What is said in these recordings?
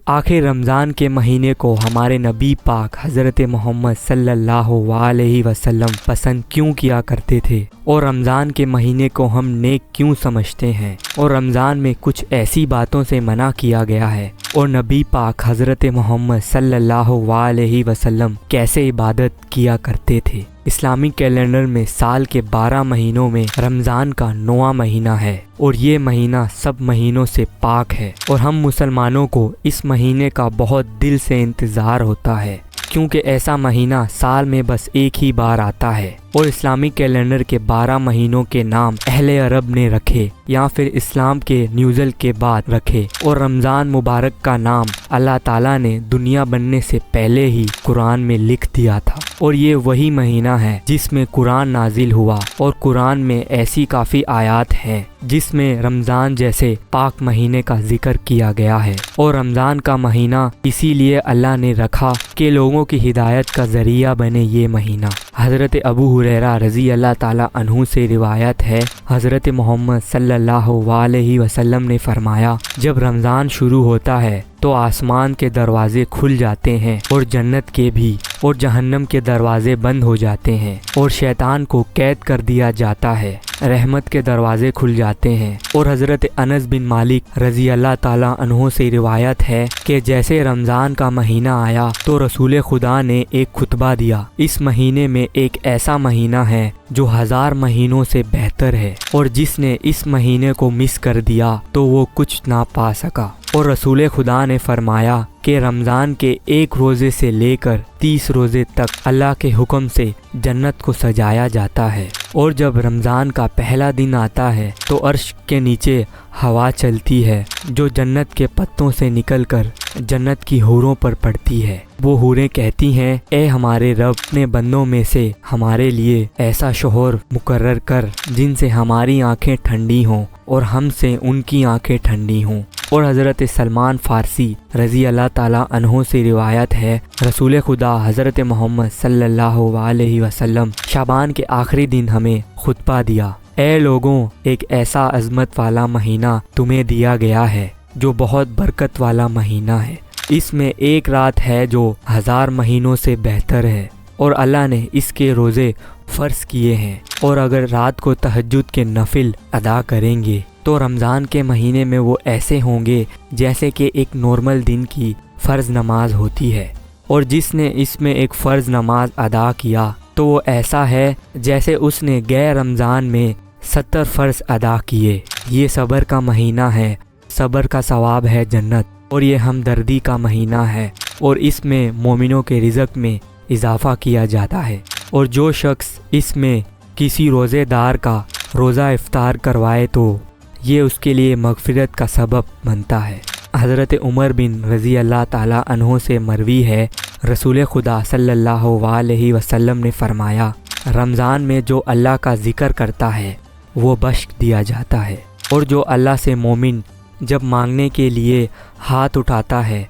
آخر رمضان کے مہینے کو ہمارے نبی پاک حضرت محمد صلی اللہ علیہ وسلم پسند کیوں کیا کرتے تھے، اور رمضان کے مہینے کو ہم نیک کیوں سمجھتے ہیں، اور رمضان میں کچھ ایسی باتوں سے منع کیا گیا ہے، اور نبی پاک حضرت محمد صلی اللہ علیہ وسلم کیسے عبادت کیا کرتے تھے۔ اسلامی کیلنڈر میں سال کے 12 مہینوں میں رمضان کا 9واں مہینہ ہے، اور یہ مہینہ سب مہینوں سے پاک ہے، اور ہم مسلمانوں کو اس مہینے کا بہت دل سے انتظار ہوتا ہے، کیونکہ ایسا مہینہ سال میں بس ایک ہی بار آتا ہے، اور اسلامی کیلنڈر کے 12 مہینوں کے نام اہل عرب نے رکھے یا پھر اسلام کے نیوزل کے بعد رکھے، اور رمضان مبارک کا نام اللہ تعالیٰ نے دنیا بننے سے پہلے ہی قرآن میں لکھ دیا تھا، اور یہ وہی مہینہ ہے جس میں قرآن نازل ہوا، اور قرآن میں ایسی کافی آیات ہیں جس میں رمضان جیسے پاک مہینے کا ذکر کیا گیا ہے، اور رمضان کا مہینہ اسی لیے اللہ نے رکھا کہ لوگوں کی ہدایت کا ذریعہ بنے یہ مہینہ۔ حضرت ابو ہریرہ رضی اللہ تعالیٰ عنہ سے روایت ہے، حضرت محمد صلی اللہ علیہ وسلم نے فرمایا، جب رمضان شروع ہوتا ہے تو آسمان کے دروازے کھل جاتے ہیں، اور جنت کے بھی، اور جہنم کے دروازے بند ہو جاتے ہیں، اور شیطان کو قید کر دیا جاتا ہے، رحمت کے دروازے کھل جاتے ہیں۔ اور حضرت انس بن مالک رضی اللہ تعالیٰ عنہ سے روایت ہے کہ جیسے رمضان کا مہینہ آیا تو رسول خدا نے ایک خطبہ دیا، اس مہینے میں ایک ایسا مہینہ ہے جو 1000 مہینوں سے بہتر ہے، اور جس نے اس مہینے کو مس کر دیا تو وہ کچھ نہ پا سکا۔ اور رسول خدا نے فرمایا کہ رمضان کے 1 روزے سے لے کر 30 روزے تک اللہ کے حکم سے جنت کو سجایا جاتا ہے، اور جب رمضان کا پہلا دن آتا ہے تو عرش کے نیچے ہوا چلتی ہے جو جنت کے پتوں سے نکل کر جنت کی حوروں پر پڑتی ہے۔ وہ حوریں کہتی ہیں، اے ہمارے رب، اپنے بندوں میں سے ہمارے لیے ایسا شوہر مقرر کر جن سے ہماری آنکھیں ٹھنڈی ہوں اور ہم سے ان کی آنکھیں ٹھنڈی ہوں۔ اور حضرت سلمان فارسی رضی اللہ تعالیٰ عنہ سے روایت ہے، رسول خدا حضرت محمد صلی اللہ علیہ وسلم شعبان کے آخری دن ہمیں خطبہ دیا، اے لوگوں، ایک ایسا عظمت والا مہینہ تمہیں دیا گیا ہے جو بہت برکت والا مہینہ ہے، اس میں ایک رات ہے جو 1000 مہینوں سے بہتر ہے، اور اللہ نے اس کے روزے فرض کیے ہیں، اور اگر رات کو تہجد کے نفل ادا کریں گے تو رمضان کے مہینے میں وہ ایسے ہوں گے جیسے کہ ایک نارمل دن کی فرض نماز ہوتی ہے، اور جس نے اس میں ایک فرض نماز ادا کیا تو وہ ایسا ہے جیسے اس نے غیر رمضان میں 70 فرض ادا کیے۔ یہ صبر کا مہینہ ہے، صبر کا ثواب ہے جنت، اور یہ ہمدردی کا مہینہ ہے، اور اس میں مومنوں کے رزق میں اضافہ کیا جاتا ہے، اور جو شخص اس میں کسی روزے دار کا روزہ افطار کروائے تو یہ اس کے لیے مغفرت کا سبب بنتا ہے۔ حضرت عمر بن رضی اللہ تعالیٰ عنہ سے مروی ہے، رسول خدا صلی اللہ علیہ وسلم نے فرمایا، رمضان میں جو اللہ کا ذکر کرتا ہے وہ بخش دیا جاتا ہے، اور جو اللہ سے مومن جب مانگنے کے لیے ہاتھ اٹھاتا ہے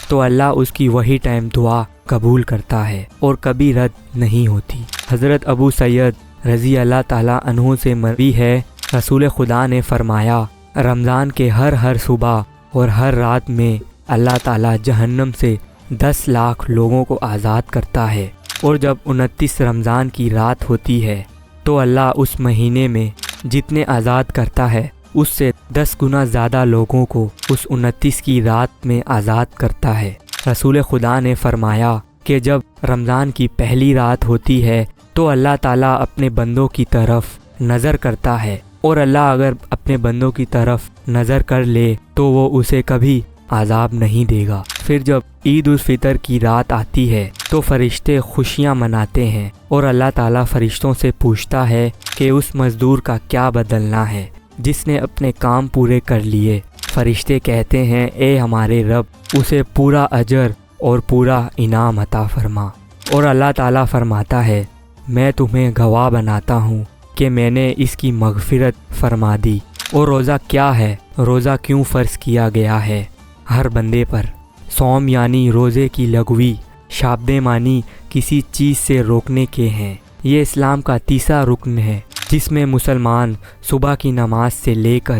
تو اللہ اس کی وہی ٹائم دعا قبول کرتا ہے اور کبھی رد نہیں ہوتی۔ حضرت ابو سید رضی اللہ تعالیٰ عنہ سے مروی ہے، رسول خدا نے فرمایا، رمضان کے ہر صبح اور ہر رات میں اللہ تعالیٰ جہنم سے 10 لاکھ لوگوں کو آزاد کرتا ہے، اور جب 29 رمضان کی رات ہوتی ہے تو اللہ اس مہینے میں جتنے آزاد کرتا ہے اس سے 10 گنا زیادہ لوگوں کو اس 29 کی رات میں آزاد کرتا ہے۔ رسول خدا نے فرمایا کہ جب رمضان کی پہلی رات ہوتی ہے تو اللہ تعالیٰ اپنے بندوں کی طرف نظر کرتا ہے، اور اللہ اگر اپنے بندوں کی طرف نظر کر لے تو وہ اسے کبھی عذاب نہیں دے گا۔ پھر جب عید الفطر کی رات آتی ہے تو فرشتے خوشیاں مناتے ہیں، اور اللہ تعالیٰ فرشتوں سے پوچھتا ہے کہ اس مزدور کا کیا بدلنا ہے جس نے اپنے کام پورے کر لیے۔ فرشتے کہتے ہیں، اے ہمارے رب، اسے پورا اجر اور پورا انعام عطا فرما۔ اور اللہ تعالیٰ فرماتا ہے، میں تمہیں گواہ بناتا ہوں کہ میں نے اس کی مغفرت فرما دی۔ اور روزہ کیا ہے، روزہ کیوں فرض کیا گیا ہے ہر بندے پر؟ صوم یعنی روزے کی لغوی شابدے معنی کسی چیز سے روکنے کے ہیں۔ یہ اسلام کا تیسرا رکن ہے جس میں مسلمان صبح کی نماز سے لے کر